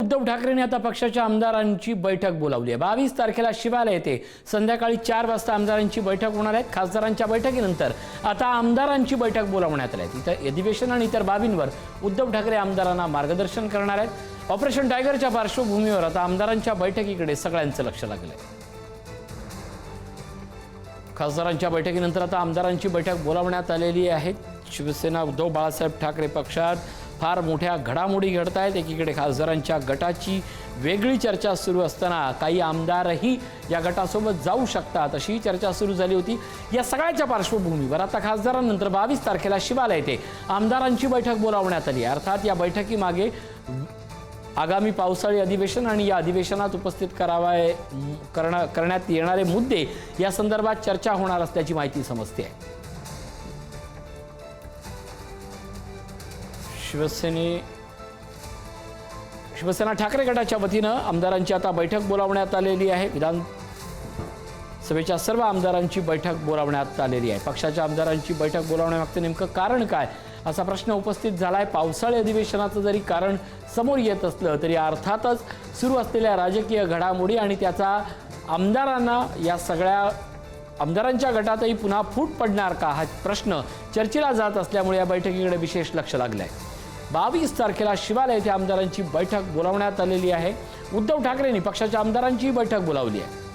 उद्धव ठाकरेंनी आता पक्षाच्या आमदारांची बैठक बोलावली आहे। 22 तारखेला शिवालय येथे संध्याकाळी 4 वाजता आमदारांची बैठक होणार आहे। खासदारांच्या बैठकीनंतर आता आमदारांची बैठक बोलावण्यात आली आहे। इथं अधिवेशन आणि इतर बाबींवर उद्धव ठाकरे आमदारांना मार्गदर्शन करणार आहेत। ऑपरेशन टायगरच्या पार्श्वभूमीवर आता आमदारांच्या बैठकीकडे सगळ्यांचं लक्ष लागलंय। खासदारांच्या बैठकीनंतर आता आमदारांची बैठक बोलावण्यात आलेली आहे। शिवसेना उद्धव बाळासाहेब ठाकरे पक्षात फार मोठ्या घडामोडी घडत आहेत। एकीकडे खासदारांच्या गटाची वेगळी चर्चा सुरू असताना काही आमदारही या गटासोबत जाऊ शकतात अशी चर्चा सुरू झाली होती। या सगळ्याच्या पार्श्वभूमीवर आता खासदारांनंतर 22 तारखेला शिवालय येथे आमदारांची बैठक बोलावण्यात आली आहे। अर्थात या बैठकीमागे आगामी पावसाळी अधिवेशन आणि या अधिवेशनात उपस्थित करण्यात येणारे मुद्दे या संदर्भात चर्चा होणार असल्याची माहिती समजते आहे। शिवसेना ठाकरे गटाच्या वतीनं आमदारांची आता बैठक बोलावण्यात आलेली आहे। विधानसभेच्या सर्व आमदारांची बैठक बोलावण्यात आलेली आहे। पक्षाच्या आमदारांची बैठक बोलावण्यामागचं नेमकं कारण काय असा प्रश्न उपस्थित झालाय। पावसाळी अधिवेशनाचं जरी कारण समोर येत असलं तरी अर्थातच सुरू असलेल्या राजकीय घडामोडी आणि त्याचा आमदारांना या सगळ्या आमदारांच्या गटातही पुन्हा फूट पडणार का हा प्रश्न चर्चेला जात असल्यामुळे या बैठकीकडे विशेष लक्ष लागलंय। 22 तारखेला शिवालय येथे आमदारांची बैठक बोलावण्यात आलेली आहे। उद्धव ठाकरेंनी पक्षाच्या आमदारांची बैठक बोलावली आहे।